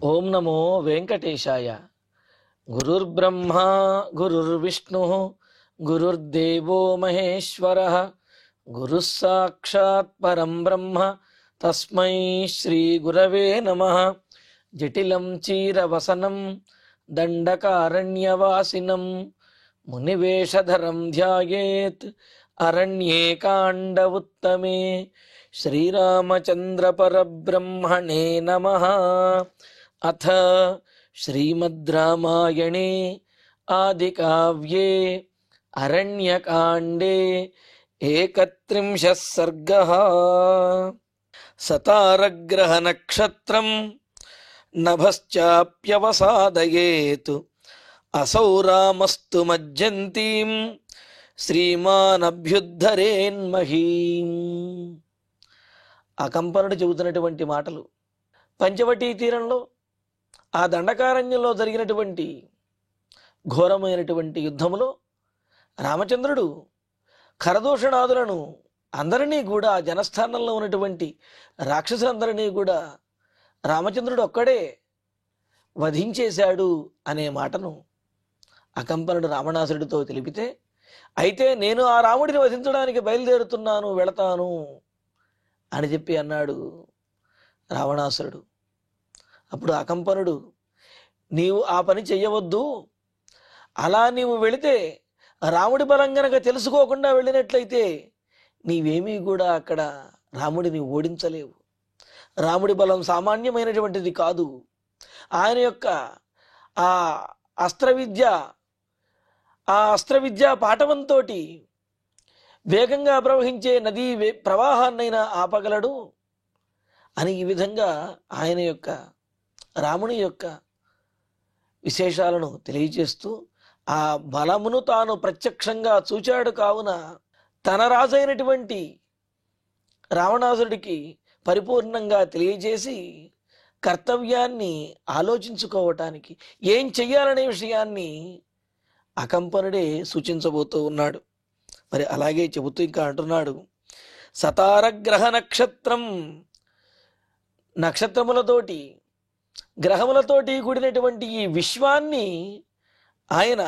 ఓం నమో వెంకటేశాయ. గురుర్బ్రహ్మా గురుర్విష్ణు గురుర్దేవో మహేశ్వర గురుః సాక్షాత్ పరం బ్రహ్మ తస్మై శ్రీ గురవే నమః. జటిలం చీరవసనం దండకారణ్యవాసినం మునివేషధరం ధ్యాయేత్ అరణ్యే కాండ ఉత్తమే. శ్రీరామచంద్ర పరబ్రహ్మణే నమః. అథ శ్రీమద్ రామాయణే ఆదికావ్యే అరణ్యకాండే 31 సర్గః. సతారగ్రహ నక్షత్రం నభశ్చాప్యవసాదయేత్ అసౌ రామస్తు మజ్జంతీం శ్రీమానభ్యుద్ధరేన్మహీం. అకంపనుడు చెబుతున్నటువంటి మాటలు పంచవటీ తీరంలో ఆ దండకారణ్యంలో జరిగినటువంటి ఘోరమైనటువంటి యుద్ధములో రామచంద్రుడు ఖరదూషణాదులను అందరినీ కూడా జనస్థానంలో ఉన్నటువంటి రాక్షసులందరినీ కూడా రామచంద్రుడు ఒక్కడే వధించేశాడు అనే మాటను అకంపనుడు రావణాసురుడితో తెలిపితే, అయితే నేను ఆ రాముడిని వధించడానికి బయలుదేరుతున్నాను, వెళతాను అని చెప్పి అన్నాడు రావణాసురుడు. అప్పుడు అకంపనుడు, నీవు ఆ పని చెయ్యవద్దు, అలా నీవు వెళితే రాముడి బలం గనక తెలుసుకోకుండా వెళ్ళినట్లయితే నీవేమీ కూడా అక్కడ రాముడిని ఓడించలేవు. రాముడి బలం సామాన్యమైనటువంటిది కాదు. ఆయన యొక్క ఆ అస్త్రవిద్య పాఠవంతో వేగంగా ప్రవహించే నదీ ప్రవాహాన్నైనా ఆపగలడు అని ఈ విధంగా ఆయన యొక్క రాముని యొక్క విశేషాలను తెలియజేస్తూ ఆ బలమును తాను ప్రత్యక్షంగా చూచాడు. కావున తన రాజైనటువంటి రావణాసురుడికి పరిపూర్ణంగా తెలియజేసి కర్తవ్యాన్ని ఆలోచించుకోవటానికి ఏం చెయ్యాలనే విషయాన్ని అకంపనుడే సూచించబోతూ ఉన్నాడు. మరి అలాగే చెబుతూ ఇంకా అంటున్నాడు, సతారగ్రహ నక్షత్రం, నక్షత్రములతోటి గ్రహములతోటి కూడినటువంటి ఈ విశ్వాన్ని ఆయన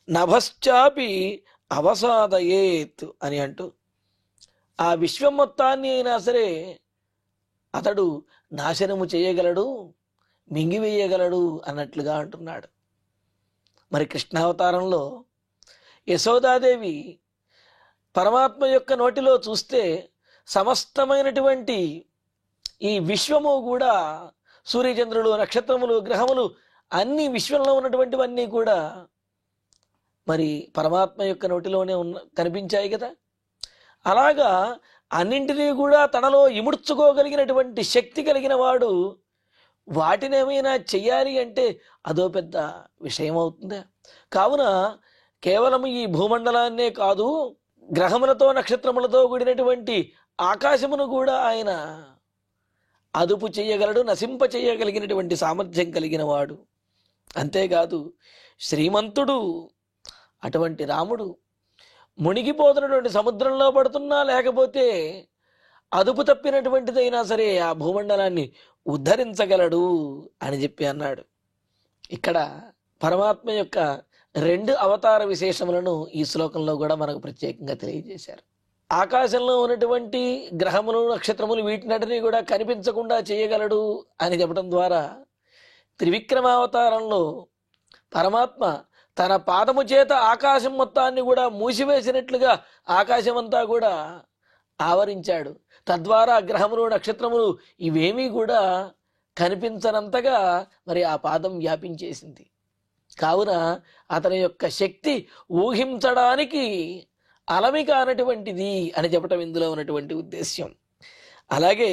నభశ్చాపి అవసాదయేత్ అని అంటూ ఆ విశ్వం మొత్తాన్ని అయినా సరే అతడు నాశనము చేయగలడు, మింగివేయగలడు అన్నట్లుగా అంటున్నాడు. మరి కృష్ణావతారంలో యశోదాదేవి పరమాత్మ యొక్క నోటిలో చూస్తే సమస్తమైనటువంటి ఈ విశ్వము కూడా, సూర్యచంద్రులు, నక్షత్రములు, గ్రహములు అన్ని విశ్వంలో ఉన్నటువంటివన్నీ కూడా మరి పరమాత్మ యొక్క నోటిలోనే కనిపించాయి కదా. అలాగా అన్నింటినీ కూడా తనలో ఇముడ్చుకోగలిగినటువంటి శక్తి కలిగిన వాడు వాటిని ఏమైనా చెయ్యాలి అంటే అదో పెద్ద విషయం అవుతుందా? కావున కేవలం ఈ భూమండలాన్నే కాదు, గ్రహములతో నక్షత్రములతో కూడినటువంటి ఆకాశమును కూడా ఆయన అదుపు చేయగలడు, నశింప చేయగలిగినటువంటి సామర్థ్యం కలిగిన వాడు. అంతేకాదు శ్రీమంతుడు అటువంటి రాముడు మునిగిపోతున్నటువంటి సముద్రంలో పడుతున్నా, లేకపోతే అదుపు తప్పినటువంటిదైనా సరే ఆ భూమండలాన్ని ఉద్ధరించగలడు అని చెప్పి అన్నాడు. ఇక్కడ పరమాత్మ యొక్క 2 అవతార విశేషములను ఈ శ్లోకంలో కూడా మనకు ప్రత్యేకంగా తెలియజేశారు. ఆకాశంలో ఉన్నటువంటి గ్రహములు, నక్షత్రములు వీటినటిని కూడా కనిపించకుండా చేయగలడు అని చెప్పడం ద్వారా త్రివిక్రమావతారంలో పరమాత్మ తన పాదము చేత ఆకాశం మొత్తాన్ని కూడా మూసివేసినట్లుగా ఆకాశమంతా కూడా ఆవరించాడు. తద్వారా గ్రహములు, నక్షత్రములు ఇవేమీ కూడా కనిపించనంతగా మరి ఆ పాదం వ్యాపించేసింది. కావున అతని యొక్క శక్తి ఊహించడానికి అలమి కానటువంటిది అని చెప్పటం ఇందులో ఉన్నటువంటి ఉద్దేశ్యం. అలాగే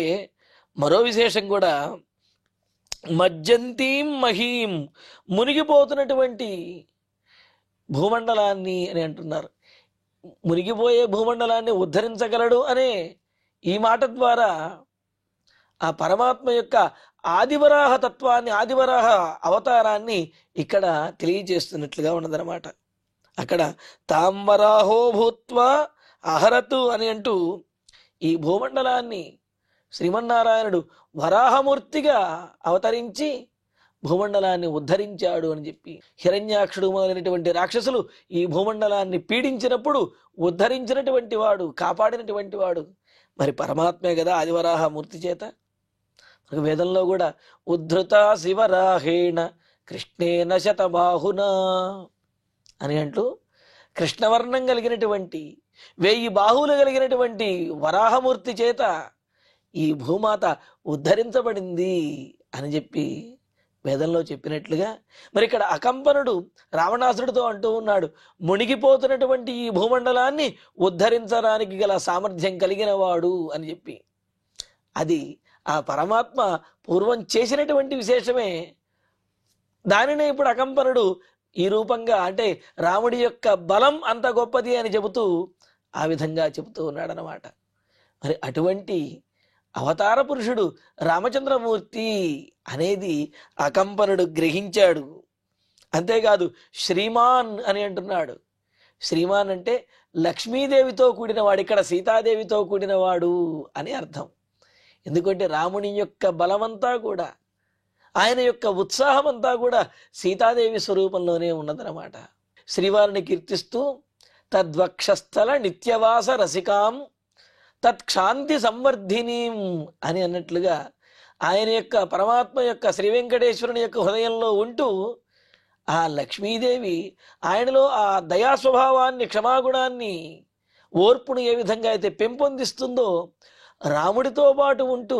మరో విశేషం కూడా, మజ్జంతీం మహీం, మునిగిపోతున్నటువంటి భూమండలాన్ని అని అంటున్నారు. మునిగిపోయే భూమండలాన్ని ఉద్ధరించగలడు అనే ఈ మాట ద్వారా ఆ పరమాత్మ యొక్క ఆదివరాహ తత్వాన్ని, ఆదివరాహ అవతారాన్ని ఇక్కడ తెలియజేస్తున్నట్లుగా ఉన్నదన్నమాట. అక్కడ తాంవరాహో భూత్వా అహరతు అని అంటూ ఈ భూమండలాన్ని శ్రీమన్నారాయణుడు వరాహమూర్తిగా అవతరించి భూమండలాన్ని ఉద్ధరించాడు అని చెప్పి, హిరణ్యాక్షుడు మొదలైనటువంటి రాక్షసులు ఈ భూమండలాన్ని పీడించినప్పుడు ఉద్ధరించినటువంటి వాడు, కాపాడినటువంటి వాడు మరి పరమాత్మే కదా ఆదివరాహమూర్తి చేత. వేదంలో కూడా ఉద్ధృత శివరాహేణ కృష్ణేన శతబాహునా అని అంటూ కృష్ణవర్ణం కలిగినటువంటి 1000 బాహువులు కలిగినటువంటి వరాహమూర్తి చేత ఈ భూమాత ఉద్ధరించబడింది అని చెప్పి వేదంలో చెప్పినట్లుగా, మరి ఇక్కడ అకంపనుడు రావణాసుడితో అంటూ ఉన్నాడు, మునిగిపోతున్నటువంటి ఈ భూమండలాన్ని ఉద్ధరించడానికి గల సామర్థ్యం కలిగిన వాడు అని చెప్పి. అది ఆ పరమాత్మ పూర్వం చేసినటువంటి విశేషమే. దానినే ఇప్పుడు అకంపనుడు ఈ రూపంగా, అంటే రాముడి యొక్క బలం అంత గొప్పది అని చెబుతూ ఆ విధంగా చెబుతూ ఉన్నాడనమాట. మరి అటువంటి అవతార పురుషుడు రామచంద్రమూర్తి అనేది అకంపనుడు గ్రహించాడు. అంతేకాదు శ్రీమాన్ అని అంటున్నాడు. శ్రీమాన్ అంటే లక్ష్మీదేవితో కూడినవాడు, ఇక్కడ సీతాదేవితో కూడినవాడు అని అర్థం. ఎందుకంటే రాముని యొక్క బలమంతా కూడా, ఆయన యొక్క ఉత్సాహం అంతా కూడా సీతాదేవి స్వరూపంలోనే ఉన్నదన్నమాట. శ్రీవారిని కీర్తిస్తూ తద్వక్షస్థల నిత్యవాస రసికాం తత్క్షాంతి సంవర్ధినీం అని అన్నట్లుగా ఆయన యొక్క పరమాత్మ యొక్క శ్రీ వెంకటేశ్వరుని యొక్క హృదయంలో ఉంటూ ఆ లక్ష్మీదేవి ఆయనలో ఆ దయా స్వభావాన్ని, క్షమాగుణాన్ని, ఓర్పును ఏ విధంగా అయితే పెంపొందిస్తుందో రాముడితో పాటు ఉంటూ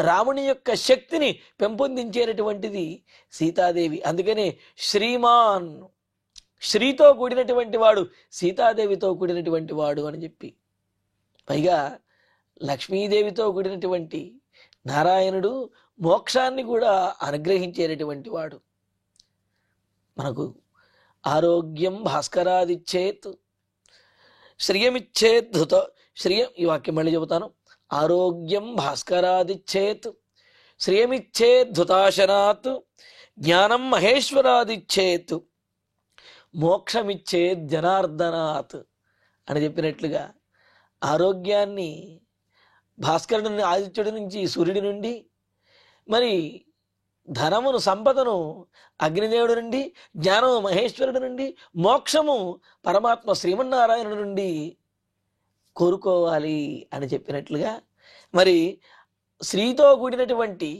రాముని యొక్క శక్తిని పెంపొందించేటటువంటిది సీతాదేవి. అందుకనే శ్రీమాన్, శ్రీతో కూడినటువంటి వాడు, సీతాదేవితో కూడినటువంటి వాడు అని చెప్పి. పైగా లక్ష్మీదేవితో కూడినటువంటి నారాయణుడు మోక్షాన్ని కూడా అనుగ్రహించేటటువంటి వాడు. మనకు ఆరోగ్యం భాస్కరాదిచ్చేత్ శ్రియమిచ్చేద్ధుత, శ్రియం, ఈ వాక్యం మళ్ళీ చెబుతాను. ఆరోగ్యం భాస్కరాదిచ్చేత్ శ్రియమిచ్చేద్ధుతాశనాత్ జ్ఞానం మహేశ్వరాదిచ్చేత్ మోక్షమిచ్చేద్ జనార్దనాత్ అని చెప్పినట్లుగా ఆరోగ్యాన్ని భాస్కరుడి నుండి, ఆదిత్యుడి నుంచి, సూర్యుడి నుండి, మరి ధనమును, సంపదను అగ్నిదేవుడి నుండి, జ్ఞానము మహేశ్వరుడి నుండి, మోక్షము పరమాత్మ శ్రీమన్నారాయణుడి నుండి కోరుకోవాలి అని చెప్పినట్లుగా, మరి శ్రీతో కూడినటువంటి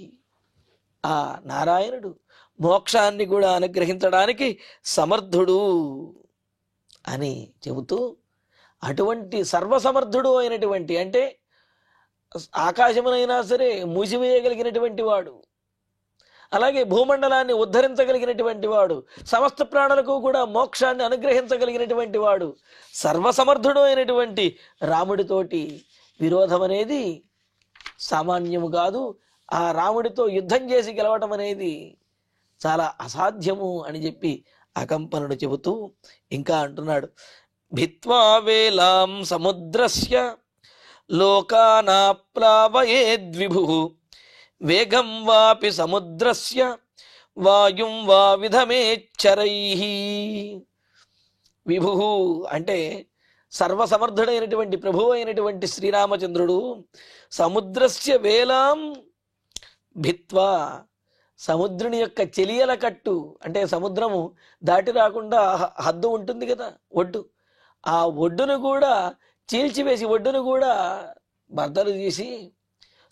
ఆ నారాయణుడు మోక్షాన్ని కూడా అనుగ్రహించడానికి సమర్థుడు అని చెబుతూ, అటువంటి సర్వసమర్థుడు అయినటువంటి, అంటే ఆకాశమునైనా సరే మూసివేయగలిగినటువంటి వాడు, అలాగే భూమండలాన్ని ఉద్ధరించగలిగినటువంటి వాడు, సమస్త ప్రాణులకు కూడా మోక్షాన్ని అనుగ్రహించగలిగినటువంటి వాడు, సర్వసమర్థుడు అయినటువంటి రాముడితోటి విరోధం అనేది సామాన్యము కాదు. ఆ రాముడితో యుద్ధం చేసి గెలవటం అనేది చాలా అసాధ్యము అని చెప్పి అకంపనుడు చెబుతూ ఇంకా అంటున్నాడు, భిత్వా వేలాం సముద్రస్య లోకానాప్లావయేద్విభు వేగం వాపి సముద్రస్య వాయుం వా విధమేచ్చరైః. విభు అంటే సర్వసమర్థుడైనటువంటి ప్రభువు అయినటువంటి శ్రీరామచంద్రుడు సముద్రస్య వేలాం భిత్వా, సముద్రుని యొక్క చెలియల కట్టు, అంటే సముద్రము దాటి రాకుండా హద్దు ఉంటుంది కదా, ఒడ్డు, ఆ ఒడ్డును కూడా చీల్చివేసి, ఒడ్డును కూడా బద్దలు చేసి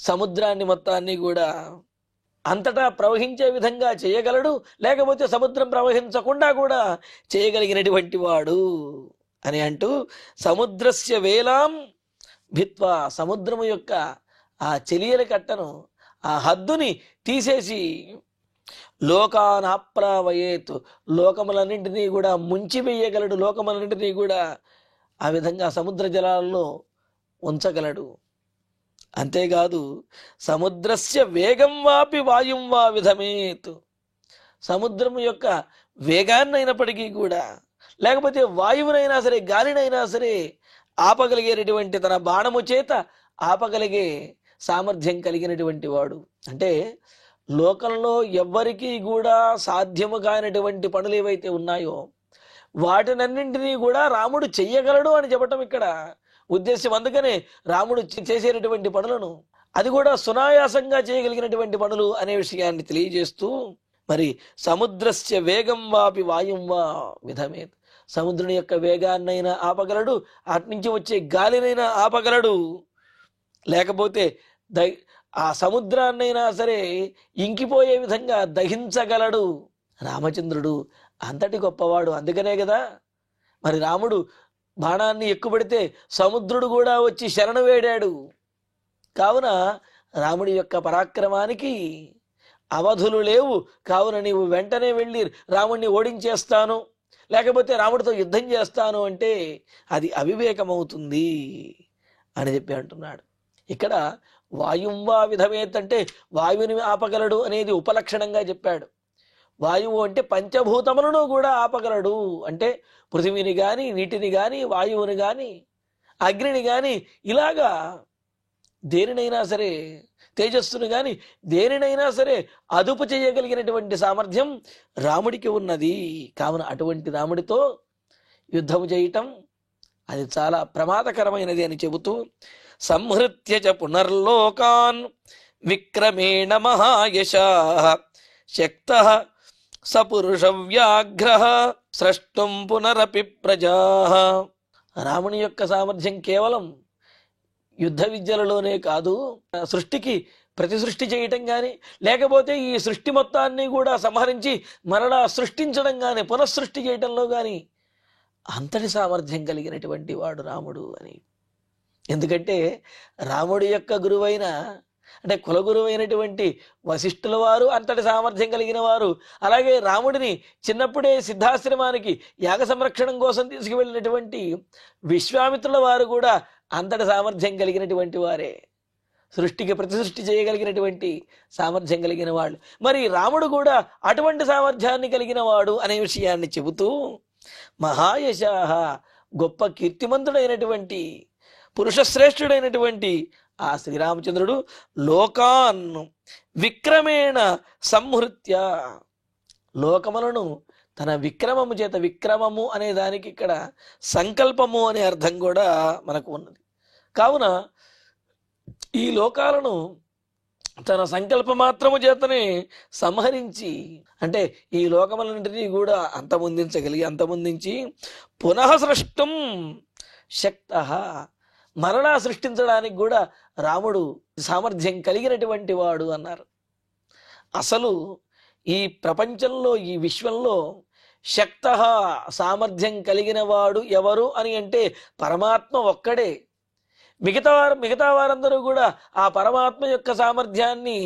సముద్రాన్ని మొత్తాన్ని కూడా అంతటా ప్రవహించే విధంగా చేయగలడు, లేకపోతే సముద్రం ప్రవహించకుండా కూడా చేయగలిగినటువంటి వాడు అని అంటూ, సముద్రస్య వేలాం భిత్వా, సముద్రము యొక్క ఆ చెలియల కట్టను, ఆ హద్దుని తీసేసి, లోకానాప్రావయేత్, లోకములన్నింటినీ కూడా ముంచివేయగలడు, లోకములన్నింటినీ కూడా ఆ విధంగా సముద్ర జలాల్లో ఉంచగలడు. అంతేకాదు సముద్రస్య వేగం వాపి వాయుం వా విధమేత్, సముద్రం యొక్క వేగాన్ని అయినప్పటికీ కూడా, లేకపోతే వాయువునైనా సరే గాలినైనా సరే ఆపగలిగేటటువంటి, తన బాణము చేత ఆపగలిగే సామర్థ్యం కలిగినటువంటి వాడు. అంటే లోకంలో ఎవ్వరికీ కూడా సాధ్యము కానిటువంటి పనులు ఏవైతే ఉన్నాయో వాటినన్నింటినీ కూడా రాముడు చెయ్యగలడు అని చెప్పటం ఇక్కడ ఉద్దేశం. అందుకనే రాముడు చేసేటటువంటి పనులను అది కూడా సునాయాసంగా చేయగలిగినటువంటి పనులు అనే విషయాన్ని తెలియజేస్తూ, మరి సముద్రస్య వేగం వాపి వాయుం వా విధమేత్, సముద్రుని యొక్క వేగాన్నైనా ఆపగలడు, అటు నుంచి వచ్చే గాలినైనా ఆపగలడు, లేకపోతే ఆ సముద్రాన్నైనా సరే ఇంకిపోయే విధంగా దహించగలడు. రామచంద్రుడు అంతటి గొప్పవాడు. అందుకనే కదా మరి రాముడు బాణాన్ని ఎక్కుపెడితే సముద్రుడు కూడా వచ్చి శరణు వేడాడు. కావున రాముడి యొక్క పరాక్రమానికి అవధులు లేవు. కావున నీవు వెంటనే వెళ్ళి రాముడిని ఓడించేస్తాను, లేకపోతే రాముడితో యుద్ధం చేస్తాను అంటే అది అవివేకమవుతుంది అని చెప్పి అంటున్నాడు. ఇక్కడ వాయుంవా విధమేత్ అంటే వాయువుని ఆపగలడు అనేది ఉపలక్షణంగా చెప్పాడు. వాయువు అంటే పంచభూతములను కూడా ఆపగలడు అంటే పృథివీని కానీ, నీటిని కానీ, వాయువుని కానీ, అగ్నిని కానీ, ఇలాగా దేనినైనా సరే, తేజస్సును కానీ దేనినైనా సరే అదుపు చేయగలిగినటువంటి సామర్థ్యం రాముడికి ఉన్నది. కావున అటువంటి రాముడితో యుద్ధము చేయటం అది చాలా ప్రమాదకరమైనది అని చెబుతూ, సంహృత్య చ పునర్లోకాన్ విక్రమేణ మహాయశాః శక్తః సపురుష వ్యాఘ్రః స్రష్టుం పునరపి ప్రజాః. రాముని యొక్క సామర్థ్యం కేవలం యుద్ధ విద్యలలోనే కాదు, సృష్టికి ప్రతి సృష్టి చేయటం కానీ, లేకపోతే ఈ సృష్టి మొత్తాన్ని కూడా సంహరించి మరలా సృష్టించడం కానీ, పునఃసృష్టి చేయటంలో కానీ అంతటి సామర్థ్యం కలిగినటువంటి వాడు రాముడు అని. ఎందుకంటే రాముడి యొక్క గురువైన అంటే కులగురువైనటువంటి వశిష్ఠుల వారు అంతటి సామర్థ్యం కలిగిన వారు, అలాగే రాముడిని చిన్నప్పుడే సిద్ధాశ్రమానికి యాగ సంరక్షణం కోసం తీసుకువెళ్ళినటువంటి విశ్వామిత్రుల వారు కూడా అంతటి సామర్థ్యం కలిగినటువంటి వారే, సృష్టికి ప్రతి సృష్టి చేయగలిగినటువంటి సామర్థ్యం కలిగిన వాళ్ళు. మరి రాముడు కూడా అటువంటి సామర్థ్యాన్ని కలిగిన వాడు అనే విషయాన్ని చెబుతూ, మహాయశాః గొప్ప కీర్తిమంతుడైనటువంటి పురుషశ్రేష్ఠుడైనటువంటి ఆ శ్రీరామచంద్రుడు లోకాన్ విక్రమేణ సంహృత్య, లోకములను తన విక్రమము చేత, విక్రమము అనే దానికి ఇక్కడ సంకల్పము అనే అర్థం కూడా మనకు ఉన్నది. కావున ఈ లోకాలను తన సంకల్ప మాత్రము చేతనే సంహరించి, అంటే ఈ లోకములన్నింటినీ కూడా అంతమొందించి పునః సృష్టం శక్తః, మరలా సృష్టించడానికి కూడా రాముడు సామర్థ్యం కలిగినటువంటి వాడు అన్నారు. అసలు ఈ ప్రపంచంలో, ఈ విశ్వంలో శక్తః సామర్థ్యం కలిగిన వాడు ఎవరు అని అంటే పరమాత్మ ఒక్కడే. మిగతా వారందరూ కూడా ఆ పరమాత్మ యొక్క సామర్థ్యాన్ని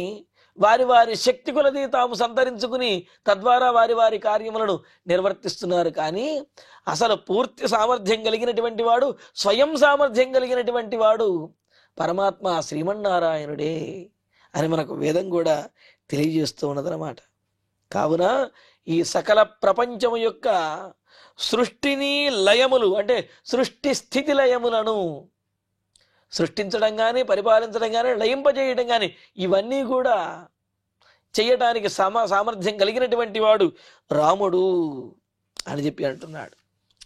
వారి వారి శక్తి కొలది తాము సంతరించుకుని తద్వారా వారి వారి కార్యములను నిర్వర్తిస్తున్నారు. కానీ అసలు పూర్తి సామర్థ్యం కలిగినటువంటి వాడు, స్వయం సామర్థ్యం కలిగినటువంటి వాడు పరమాత్మ శ్రీమన్నారాయణుడే అని మనకు వేదం కూడా తెలియజేస్తూ ఉన్నదన్నమాట. కావున ఈ సకల ప్రపంచము యొక్క సృష్టిని లయములు అంటే సృష్టి స్థితి లయములను సృష్టించడం కానీ, పరిపాలించడం కానీ, లయింపజేయడం కానీ ఇవన్నీ కూడా చేయటానికి సామర్థ్యం కలిగినటువంటి వాడు రాముడు అని చెప్పి అంటున్నాడు.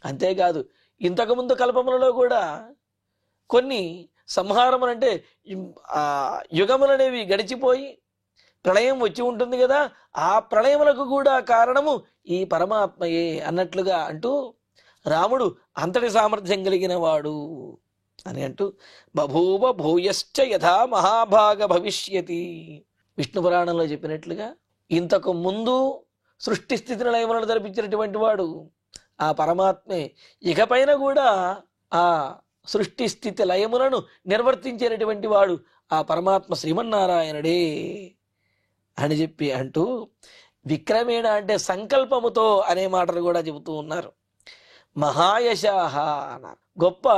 అంతేకాదు ఇంతకుముందు కల్పములలో కూడా కొన్ని సంహారములు అంటే యుగములనేవి గడిచిపోయి ప్రళయం వచ్చి ఉంటుంది కదా, ఆ ప్రళయములకు కూడా కారణము ఈ పరమాత్మయే అన్నట్లుగా అంటూ రాముడు అంతటి సామర్థ్యం కలిగిన వాడు అని అంటూ, బభూవ భూయశ్చ యథా మహాభాగ భవిష్యతి, విష్ణు పురాణంలో చెప్పినట్లుగా ఇంతకు ముందు సృష్టి స్థితిని లయములను జరిపించినటువంటి వాడు ఆ పరమాత్మే, ఇకపైన కూడా ఆ సృష్టి స్థితి లయములను నిర్వర్తించేటటువంటి వాడు ఆ పరమాత్మ శ్రీమన్నారాయణుడే అని చెప్పి అంటూ, విక్రమేణ అంటే సంకల్పముతో అనే మాటలు కూడా చెబుతూ ఉన్నారు. మహాయశాహ అన్నారు. గొప్ప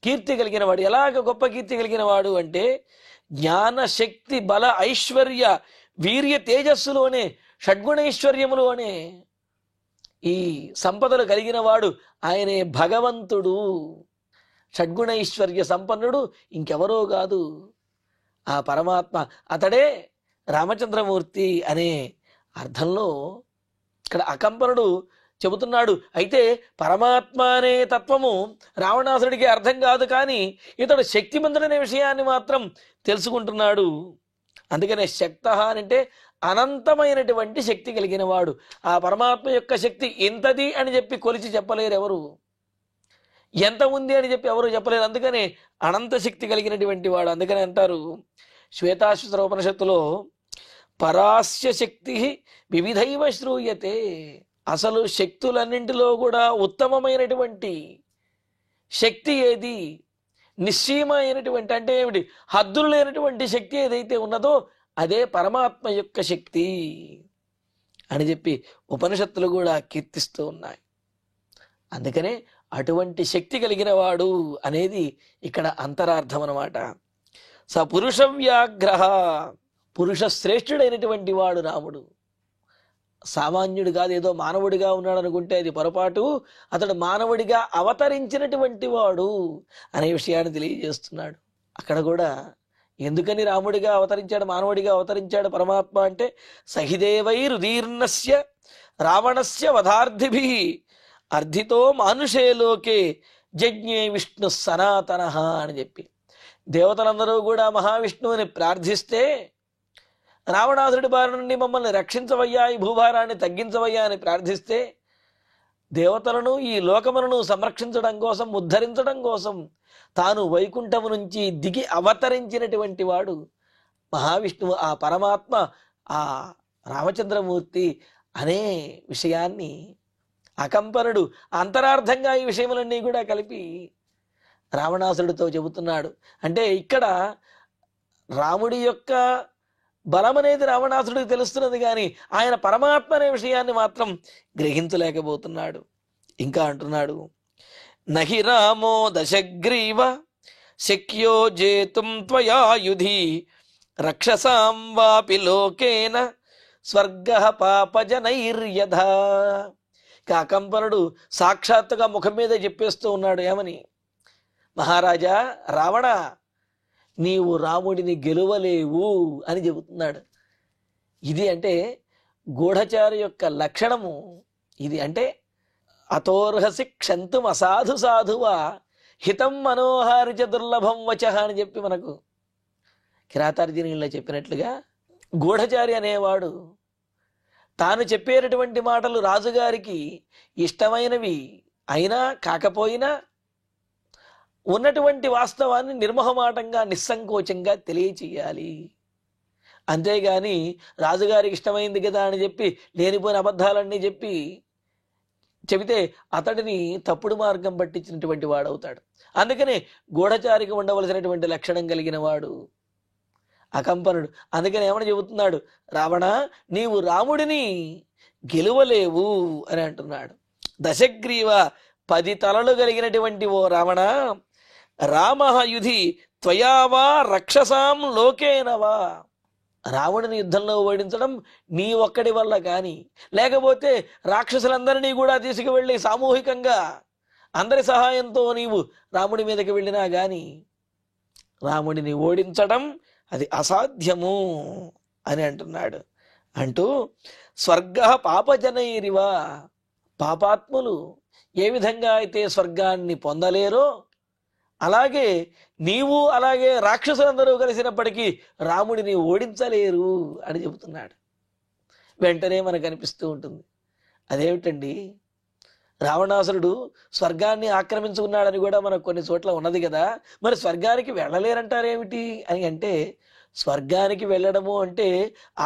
కీర్తి కలిగిన వాడు. ఎలాగ గొప్ప కీర్తి కలిగిన వాడు అంటే జ్ఞాన శక్తి బల ఐశ్వర్య వీర్య తేజస్సులోనే షడ్గుణైశ్వర్యములోనే ఈ సంపదలు కలిగిన వాడు ఆయనే భగవంతుడు. షడ్గుణైశ్వర్య సంపన్నుడు ఇంకెవరో కాదు, ఆ పరమాత్మ. అతడే రామచంద్రమూర్తి అనే అర్థంలో ఇక్కడ అకంపనుడు చెబుతున్నాడు. అయితే పరమాత్మ అనే తత్వము రావణాసుడికి అర్థం కాదు, కానీ ఇతడు శక్తిమంతుడనే విషయాన్ని మాత్రం తెలుసుకుంటున్నాడు. అందుకనే శక్త అంటే అనంతమైనటువంటి శక్తి కలిగిన వాడు. ఆ పరమాత్మ యొక్క శక్తి ఇంతది అని చెప్పి కొలిచి చెప్పలేరు ఎవరు, ఎంత ఉంది అని చెప్పి ఎవరు చెప్పలేరు. అందుకనే అనంత శక్తి కలిగినటువంటి వాడు. అందుకని అంటారు శ్వేతాశ్వతర ఉపనిషత్తులో పరాస్య శక్తి వివిధైవ శ్రూయతే. అసలు శక్తులన్నింటిలో కూడా ఉత్తమమైనటువంటి శక్తి ఏది, నిశ్చయమైనటువంటి అంటే ఏమిటి, హద్దులు లేనటువంటి శక్తి ఏదైతే ఉన్నదో అదే పరమాత్మ యొక్క శక్తి అని చెప్పి ఉపనిషత్తులు కూడా కీర్తిస్తూ ఉన్నాయి. అందుకనే అటువంటి శక్తి కలిగిన వాడు అనేది ఇక్కడ అంతరార్థం అన్నమాట. స పురుష వ్యాఘ్రః, పురుష శ్రేష్ఠుడైనటువంటి వాడు రాముడు. సామాన్యుడు కాదు, ఏదో మానవుడిగా ఉన్నాడు అనుకుంటే అది పొరపాటు. అతడు మానవుడిగా అవతరించినటువంటి వాడు అనే విషయాన్ని తెలియజేస్తున్నాడు. అక్కడ కూడా ఎందుకని రాముడిగా అవతరించాడు, మానవుడిగా అవతరించాడు పరమాత్మ అంటే సహిదేవైరుదీర్ణస్య రావణస్య వధార్థిభి అర్థితో మానుషే లోకే జజ్ఞే విష్ణు సనాతన అని చెప్పి దేవతలందరూ కూడా మహావిష్ణువుని ప్రార్థిస్తే రావణాసుడి బారి నుండి మమ్మల్ని రక్షించవయ్యా, ఈ భూభారాన్ని తగ్గించవయ్యా అని ప్రార్థిస్తే దేవతలను ఈ లోకములను సంరక్షించడం కోసం, ఉద్ధరించడం కోసం తాను వైకుంఠము నుంచి దిగి అవతరించినటువంటి వాడు మహావిష్ణువు, ఆ పరమాత్మ, ఆ రామచంద్రమూర్తి అనే విషయాన్ని అకంపనుడు అంతరార్థంగా ఈ విషయములన్నీ కూడా కలిపి రావణాసుడితో చెబుతున్నాడు. అంటే ఇక్కడ రాముడి యొక్క బలం అనేది రావణాసుడికి తెలుస్తున్నది, కానీ ఆయన పరమాత్మ అనే విషయాన్ని మాత్రం గ్రహించలేకపోతున్నాడు. ఇంకా అంటున్నాడు నహి రామో దశగ్రీవ శక్యో జేతుం త్వయా యుధి రక్షసాం వాపి లోకేన స్వర్గ పాపజనైర్యధ. అకంపనుడు సాక్షాత్తుగా ముఖం మీద చెప్పేస్తూ ఉన్నాడు. ఏమని? మహారాజా రావణ, నీవు రాముడిని గెలువలేవు అని చెబుతున్నాడు. ఇది అంటే గూఢచారి యొక్క లక్షణము. ఇది అంటే అతోర్హసి క్షంతుం అసాధు సాధువా హితం మనోహారిచ దుర్లభం వచ అని చెప్పి మనకు కిరాతార్జునీయుల్లో చెప్పినట్లుగా గూఢచారి అనేవాడు తాను చెప్పేటటువంటి మాటలు రాజుగారికి ఇష్టమైనవి అయినా కాకపోయినా ఉన్నటువంటి వాస్తవాన్ని నిర్మోహమాటంగా నిస్సంకోచంగా తెలియచేయాలి. అంతేగాని రాజుగారికి ఇష్టమైంది కదా అని చెప్పి లేనిపోయిన అబద్ధాలన్నీ చెబితే అతడిని తప్పుడు మార్గం పట్టించినటువంటి వాడవుతాడు. అందుకనే గూఢచారికి ఉండవలసినటువంటి లక్షణం కలిగిన వాడు అకంపనుడు. అందుకని ఏమని చెబుతున్నాడు? రావణ, నీవు రాముడిని గెలువలేవు అని అంటున్నాడు. దశగ్రీవ, 10 తలలు కలిగినటువంటి ఓ రావణ, రామ యుధి త్వయావా రక్షసాం లోకేనవా. రావణుని యుద్ధంలో ఓడించడం నీ ఒక్కడి వల్ల కానీ, లేకపోతే రాక్షసులందరినీ కూడా తీసుకువెళ్ళి సామూహికంగా అందరి సహాయంతో నీవు రాముడి మీదకి వెళ్ళినా గాని రాముడిని ఓడించడం అది అసాధ్యము అని అంటున్నాడు. అంటూ స్వర్గ పాపజనైరివా, పాపాత్ములు ఏ విధంగా అయితే స్వర్గాన్ని పొందలేరో అలాగే నీవు, అలాగే రాక్షసులందరూ కలిసినప్పటికీ రాముడిని ఓడించలేరు అని చెబుతున్నాడు. వెంటనే మనకు అనిపిస్తూ ఉంటుంది, అదేమిటండి, రావణాసురుడు స్వర్గాన్ని ఆక్రమించుకున్నాడని కూడా మనకు కొన్ని చోట్ల ఉన్నది కదా, మరి స్వర్గానికి వెళ్ళలేరంటారేమిటి అని అంటే, స్వర్గానికి వెళ్ళడము అంటే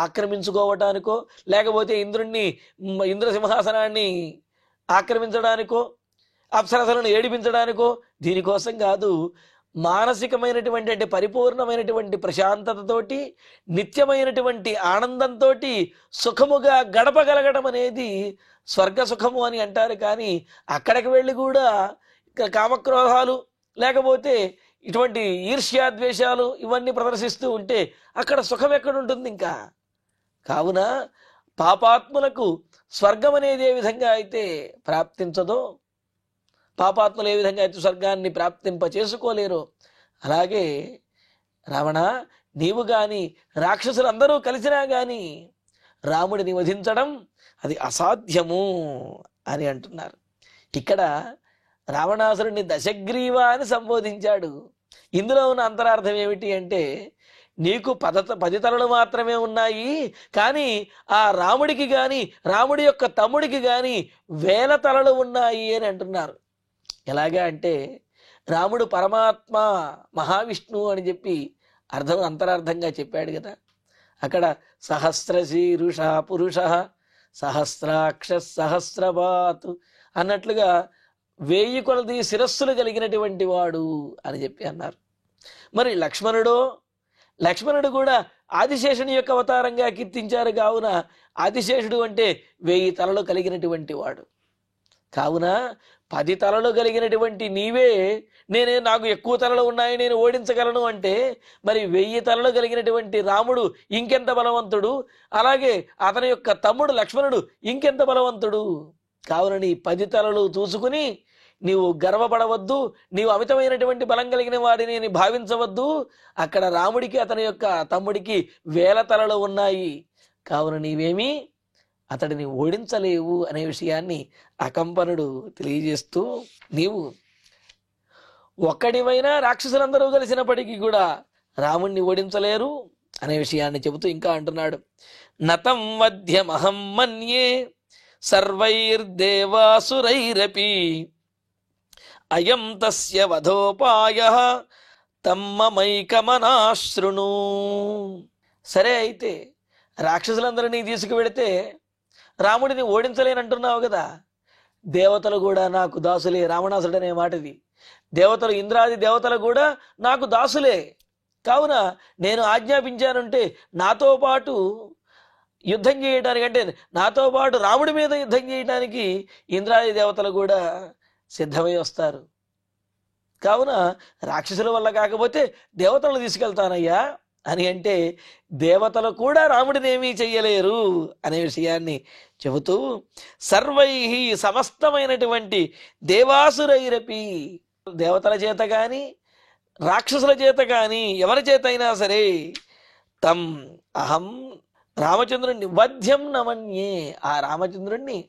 ఆక్రమించుకోవటానికో లేకపోతే ఇంద్ర సింహాసనాన్ని ఆక్రమించడానికో అప్సరసలను ఏడిపించడానికో దీనికోసం కాదు. మానసికమైనటువంటి అంటే పరిపూర్ణమైనటువంటి ప్రశాంతతతోటి నిత్యమైనటువంటి ఆనందంతో సుఖముగా గడపగలగడం అనేది స్వర్గ సుఖము అని అంటారు. కానీ అక్కడికి వెళ్ళి కూడా కామక్రోధాలు లేకపోతే ఇటువంటి ఈర్ష్యాద్వేషాలు ఇవన్నీ ప్రదర్శిస్తూ ఉంటే అక్కడ సుఖం ఎక్కడుంటుంది ఇంకా? కావున పాపాత్ములకు స్వర్గం అనేది ఏ విధంగా అయితే ప్రాప్తించదో, పాపాత్ములు ఏ విధంగా అయితే స్వర్గాన్ని ప్రాప్తింప చేసుకోలేరో, అలాగే రావణ నీవు గాని రాక్షసులందరూ కలిసినా గాని రాముడిని వధించడం అది అసాధ్యము అని అంటున్నారు. ఇక్కడ రావణాసురుడిని దశగ్రీవ అని సంబోధించాడు. ఇందులో ఉన్న అంతరార్థం ఏమిటి అంటే, నీకు 10 తలలు మాత్రమే ఉన్నాయి, కానీ ఆ రాముడికి గాని రాముడి యొక్క తమ్ముడికి గాని 1000 తలలు ఉన్నాయి అని అంటున్నారు. ఎలాగా అంటే, రాముడు పరమాత్మ మహావిష్ణువు అని చెప్పి అంతరార్థంగా చెప్పాడు కదా. అక్కడ సహస్రశీరుష పురుష సహస్రాక్ష సహస్రపాత్ అన్నట్లుగా 1000 కొలది శిరస్సులు కలిగినటువంటి వాడు అని చెప్పి అన్నారు. మరి లక్ష్మణుడు కూడా ఆదిశేషుని యొక్క అవతారంగా కీర్తించారు. కావున ఆదిశేషుడు అంటే 1000 తలలు కలిగినటువంటి వాడు. కావున 10 తలలు కలిగినటువంటి నీవే నాకు ఎక్కువ తలలు ఉన్నాయి, నేను ఓడించగలను అంటే మరి 1000 తలలు కలిగినటువంటి రాముడు ఇంకెంత బలవంతుడు, అలాగే అతని యొక్క తమ్ముడు లక్ష్మణుడు ఇంకెంత బలవంతుడు. కావున నీ 10 తలలు చూసుకుని నీవు గర్వపడవద్దు, నీవు అమితమైనటువంటి బలం కలిగిన వాడిని భావించవద్దు. అక్కడ రాముడికి అతని యొక్క తమ్ముడికి 1000 తలలు ఉన్నాయి. కావున నీవేమీ అతడిని ఓడించలేవు అనే విషయాన్ని అకంపనుడు తెలియజేస్తూ, నీవు ఒక్కడివైనా రాక్షసులందరూ కలిసినప్పటికీ కూడా రాముణ్ణి ఓడించలేరు అనే విషయాన్ని చెబుతూ ఇంకా అంటున్నాడు, నతం వధ్యమహం మన్యే సర్వైర్దేవాసురైరపి అయం తస్య వధోపాయః తమ్మమైకమనాశృణు. సరే, అయితే రాక్షసులందరినీ తీసుకువెడితే రాముడిని ఓడించలేనంటున్నావు కదా. దేవతలు కూడా నాకు దాసులే. రావణాసుడు అనే మాటది. దేవతలు, ఇంద్రాది దేవతలు కూడా నాకు దాసులే. కావున నేను ఆజ్ఞాపించానంటే నాతో పాటు యుద్ధం చేయడానికి, అంటే నాతో పాటు రాముడి మీద యుద్ధం చేయడానికి ఇంద్రాది దేవతలు కూడా సిద్ధమై వస్తారు. కావున రాక్షసుల వల్ల కాకపోతే దేవతలను తీసుకెళ్తానయ్యా అని అంటే, దేవతలు కూడా రాముడిని ఏమీ చెయ్యలేరు అనే విషయాన్ని చెబుతూ, సర్వై సమస్తమైనటువంటి దేవాసురైరపి, దేవతల చేత కానీ రాక్షసుల చేత కానీ ఎవరి చేత అయినా సరే, తం అహం రామచంద్రుణ్ణి వధ్యం నమన్యే, ఆ రామచంద్రుణ్ణి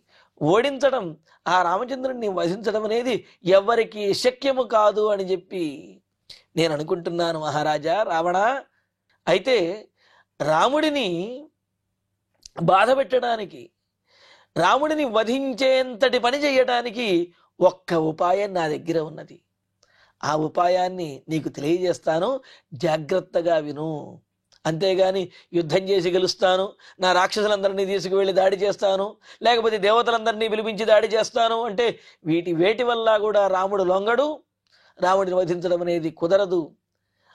ఓడించడం, ఆ రామచంద్రుణ్ణి వధించడం అనేది ఎవరికి శక్యము కాదు అని చెప్పి నేను అనుకుంటున్నాను మహారాజా రావణ. అయితే రాముడిని బాధ పెట్టడానికి, రాముడిని వధించేంతటి పని చేయడానికి ఒక్క ఉపాయం నా దగ్గర ఉన్నది. ఆ ఉపాయాన్ని నీకు తెలియజేస్తాను, జాగ్రత్తగా విను. అంతేగాని యుద్ధం చేసి గెలుస్తాను, నా రాక్షసులందరినీ తీసుకువెళ్ళి దాడి చేస్తాను, లేకపోతే దేవతలందరినీ పిలిపించి దాడి చేస్తాను అంటే వేటి వల్ల కూడా రాముడు లొంగడు, రాముడిని వధించడం అనేది కుదరదు.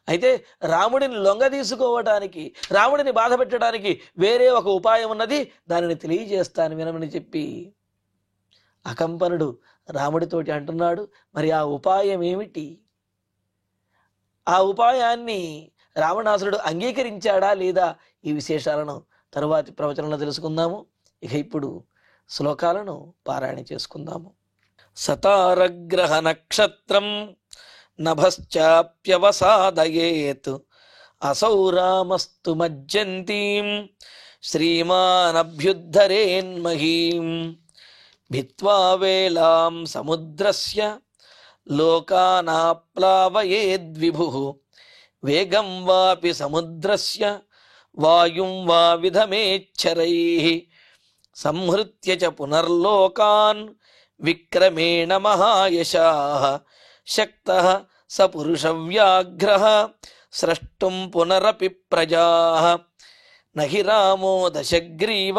అయితే రాముడిని లొంగ తీసుకోవటానికి, రాముడిని బాధ పెట్టడానికి వేరే ఒక ఉపాయం ఉన్నది, దానిని తెలియజేస్తాను వినమని చెప్పి అకంపనుడు రాముడితోటి అంటున్నాడు. మరి ఆ ఉపాయం ఏమిటి? ఆ ఉపాయాన్ని రావణాసురుడు అంగీకరించాడా లేదా? ఈ విశేషాలను తరువాతి ప్రవచనంలో తెలుసుకుందాము. ఇక ఇప్పుడు శ్లోకాలను పారాయణ చేసుకుందాము. సతారగ్రహ నక్షత్రం నభశ్చాప్యవసాదయేత్ అసౌ రామస్తు మజ్జంతీం శ్రీమానభ్యుద్ధరేన్మహీం భిత్వా వేలాం సముద్రస్య లోకానాప్లావయేద్విభుః వేగం వాపి సముద్రస్య వాయుం వా విధమేచ్చరైః సంహృత్య చ పునర్లోకాన్ విక్రమేణ మహాయశాః శక్తః స పురుషవ్యాఘ్రః స్రష్టుం పునరపి ప్రజాః నహి రామో దశగ్రీవ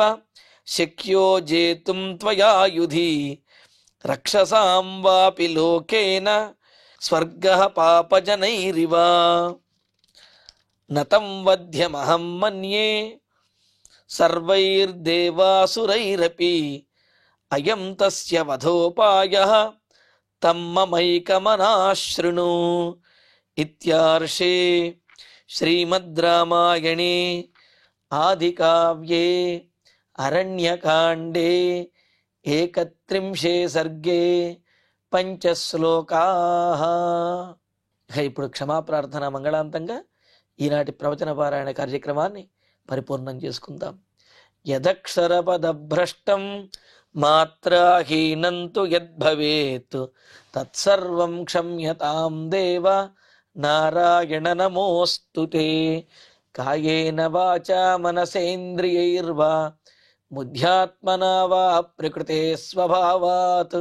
శక్యో జేతుం త్వయా యుధి రక్షసాం వాపి లోకేన స్వర్గః పాపజనైరివ నతం వధ్యమహం మన్యే సర్వైర్దేవాసురైరపి అయం తస్య వధోపాయః తం మమైకమనాశృణు. ఇత్యార్షే శ్రీమద్ రామాయణే ఆదికావ్యే అరణ్యకాండే 31 సర్గే 5 శ్లోకాః. ఇప్పుడు క్షమాప్రార్థన మంగళాంతంగా ఈనాటి ప్రవచన పారాయణ కార్యక్రమాన్ని పరిపూర్ణం చేసుకుందాం. యదక్షరపదభ్రష్టం మాత్రాహీనంతు యద్భవేత్ తత్సర్వం క్షమ్యతాం దేవ నారాయణ నమోస్తుతే. కాయేన వాచా మనసేంద్రియైర్వా బుద్ధ్యాత్మనా వా ప్రకృతే స్వభావాత్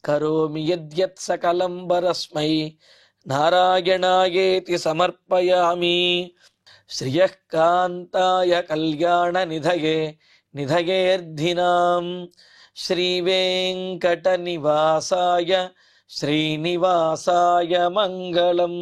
కరోమి యద్యత్ సకలం పరస్మై నారాయణాయేతి సమర్పయామి. శ్రియః కాంతాయ కళ్యాణ నిధయేర్థినాం శ్రీవేంకట నివాసాయ శ్రీనివాసాయ మంగళం.